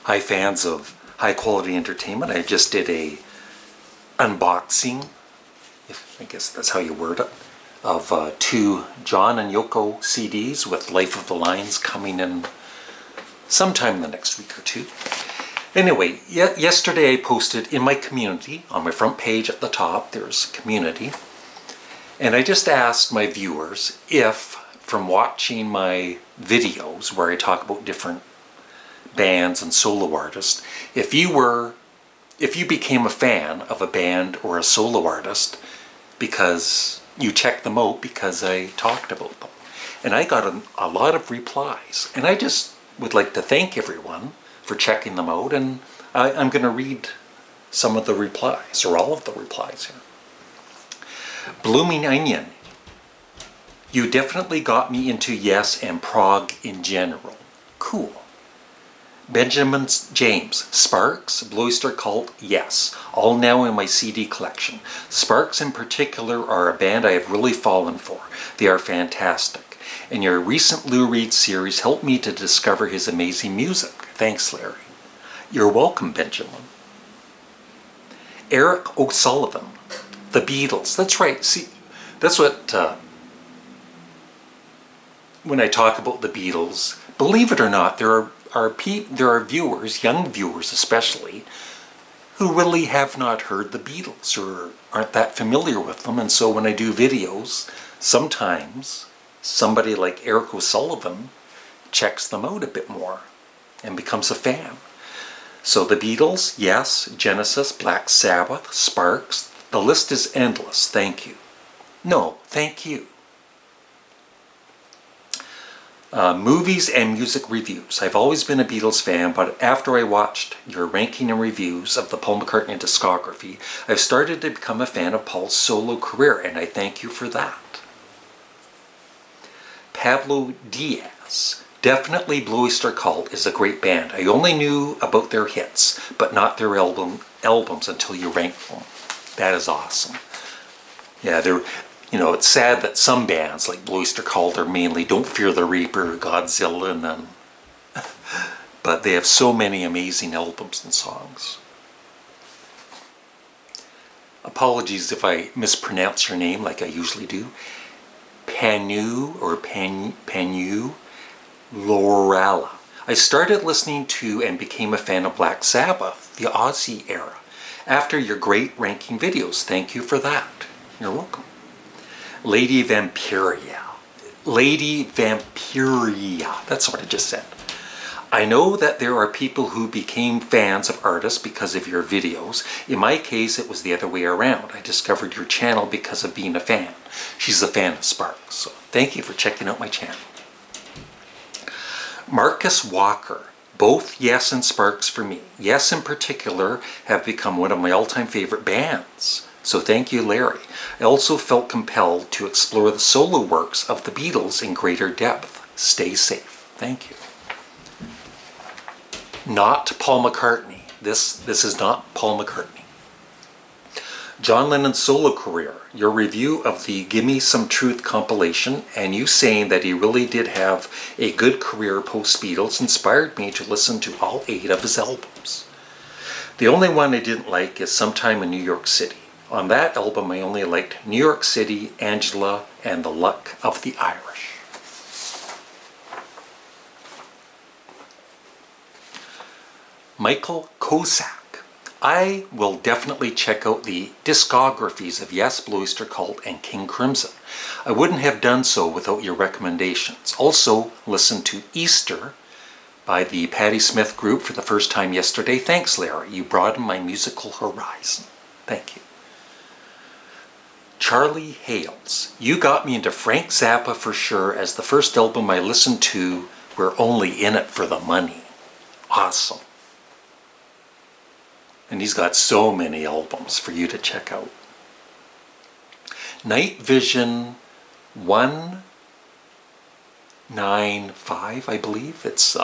Hi fans of high quality entertainment. I just did a unboxing, I guess that's how you word it, of two John and Yoko CDs with Life of the Lions coming in sometime in the next week or two. Anyway, yesterday I posted in my community, on my front page at the top, there's community, and I just asked my viewers if, from watching my videos where I talk about different bands and solo artists, if you became a fan of a band or a solo artist because you checked them out because I talked about them. And I got a lot of replies, and I just would like to thank everyone for checking them out, and I'm going to read some of the replies, or all of the replies here. Blooming Onion, you definitely got me into Yes and prog in general. Cool. Benjamin James, Sparks, Blue Oyster Cult, yes. All now in my CD collection. Sparks in particular are a band I have really fallen for. They are fantastic. And your recent Lou Reed series helped me to discover his amazing music. Thanks, Larry. You're welcome, Benjamin. Eric O'Sullivan, The Beatles. That's right. See, that's what, when I talk about the Beatles, believe it or not, there are viewers, young viewers especially, who really have not heard the Beatles or aren't that familiar with them. And so when I do videos, sometimes somebody like Eric O'Sullivan checks them out a bit more and becomes a fan. So the Beatles, yes. Genesis, Black Sabbath, Sparks. The list is endless. Thank you. No, thank you. Movies and music reviews. I've always been a Beatles fan, but after I watched your ranking and reviews of the Paul McCartney discography, I've started to become a fan of Paul's solo career, and I thank you for that. Pablo Diaz. Definitely Blue Oyster Cult is a great band. I only knew about their hits, but not their albums until you ranked them. That is awesome. Yeah, it's sad that some bands like Blue Oyster Cult are mainly Don't Fear the Reaper, Godzilla, and them. But they have so many amazing albums and songs. Apologies if I mispronounce your name like I usually do. Panu or Panu Lorella. I started listening to and became a fan of Black Sabbath, the Aussie era, after your great ranking videos. Thank you for that. You're welcome. Lady Vampiria. Lady Vampiria. That's what I just said. I know that there are people who became fans of artists because of your videos. In my case, it was the other way around. I discovered your channel because of being a fan. She's a fan of Sparks. So thank you for checking out my channel. Marcus Walker. Both Yes and Sparks for me. Yes in particular have become one of my all-time favorite bands. So thank you, Larry. I also felt compelled to explore the solo works of the Beatles in greater depth. Stay safe. Thank you. Not Paul McCartney. This is not Paul McCartney. John Lennon's solo career. Your review of the Gimme Some Truth compilation and you saying that he really did have a good career post-Beatles inspired me to listen to all 8 of his albums. The only one I didn't like is Sometime in New York City. On that album, I only liked New York City, Angela, and The Luck of the Irish. Michael Kosak. I will definitely check out the discographies of Yes, Blue Oyster Cult, and King Crimson. I wouldn't have done so without your recommendations. Also, listen to Easter by the Patti Smith Group for the first time yesterday. Thanks, Larry. You broadened my musical horizon. Thank you. Charlie Hales. You got me into Frank Zappa for sure, as the first album I listened to were Only in It for the Money. Awesome. And he's got so many albums for you to check out. Night Vision 195, I believe. It's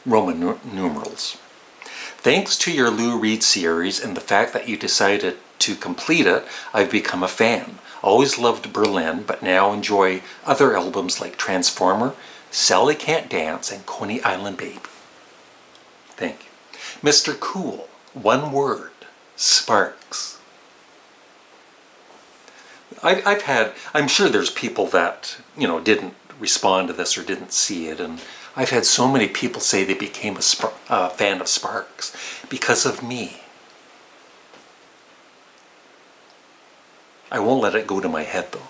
Roman numerals. Thanks to your Lou Reed series and the fact that you decided to complete it, I've become a fan. Always loved Berlin, but now enjoy other albums like Transformer, Sally Can't Dance, and Coney Island Baby. Thank you. Mr. Cool, one word, sparks. I'm sure there's people that, didn't respond to this or didn't see it, and I've had so many people say they became a fan of Sparks because of me. I won't let it go to my head though.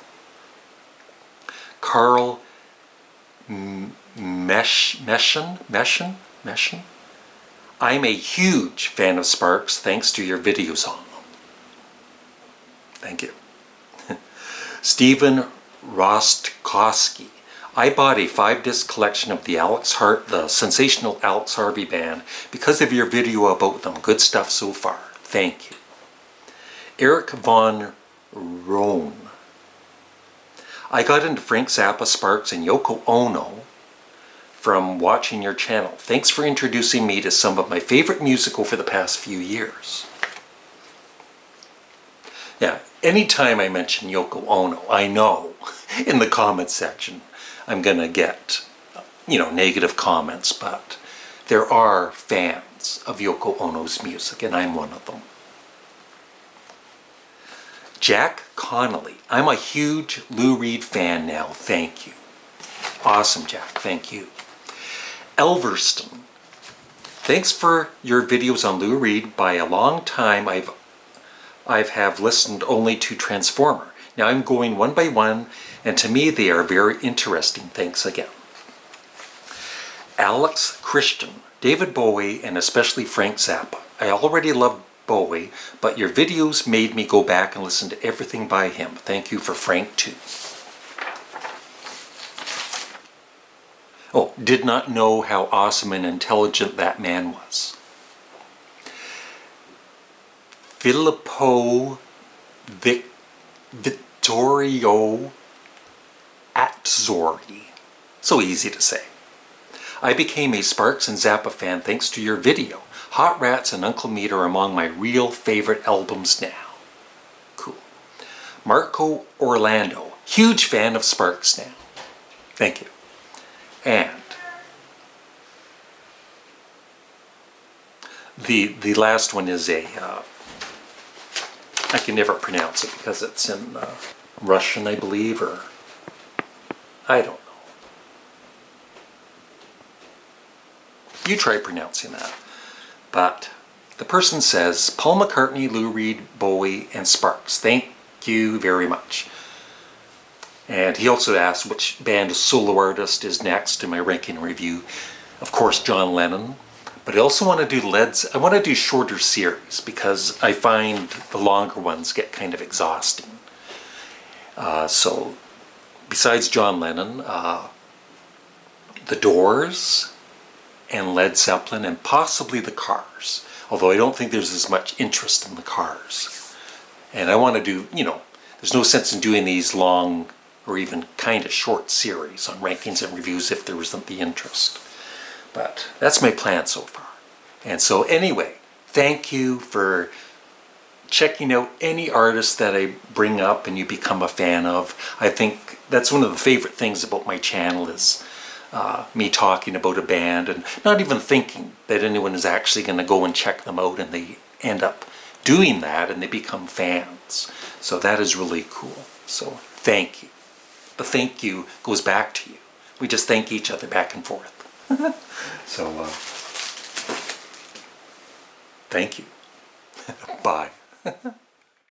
Carl Meshin? I'm a huge fan of Sparks thanks to your videos on them. Thank you. Stephen Rostkowski. I bought a 5-disc collection of the sensational Alex Harvey Band because of your video about them. Good stuff so far. Thank you. Eric Von Rohn. I got into Frank Zappa, Sparks, and Yoko Ono from watching your channel. Thanks for introducing me to some of my favorite music over the past few years. Yeah, anytime I mention Yoko Ono, I know in the comments section I'm gonna get, negative comments, but there are fans of Yoko Ono's music, and I'm one of them. Jack Connolly. I'm a huge Lou Reed fan now. Thank you. Awesome, Jack. Thank you. Elverston. Thanks for your videos on Lou Reed. By a long time, I've listened only to Transformer. Now I'm going one by one, and to me they are very interesting. Thanks again. Alex Christian. David Bowie, and especially Frank Zappa. I already loved Bowie, but your videos made me go back and listen to everything by him. Thank you for Frank too. Oh, did not know how awesome and intelligent that man was. Filippo Vittorio Atzori. So easy to say. I became a Sparks and Zappa fan thanks to your video. Hot Rats and Uncle Meat are among my real favorite albums now. Cool. Marco Orlando. Huge fan of Sparks now. Thank you. And the last one is I can never pronounce it because it's in Russian, I believe, or I don't know. You try pronouncing that. But the person says, Paul McCartney, Lou Reed, Bowie, and Sparks. Thank you very much. And he also asked which band solo artist is next in my ranking review. Of course, John Lennon. But I also want to do I want to do shorter series because I find the longer ones get kind of exhausting. So, besides John Lennon, The Doors, and Led Zeppelin, and possibly the Cars. Although I don't think there's as much interest in the Cars. And I want to do, there's no sense in doing these long or even kind of short series on rankings and reviews if there isn't the interest. But that's my plan so far. And so anyway, thank you for checking out any artist that I bring up and you become a fan of. I think that's one of the favorite things about my channel is me talking about a band and not even thinking that anyone is actually going to go and check them out, and they end up doing that and they become fans. So that is really cool. So thank you. The thank you goes back to you. We just thank each other back and forth. So thank you. Bye.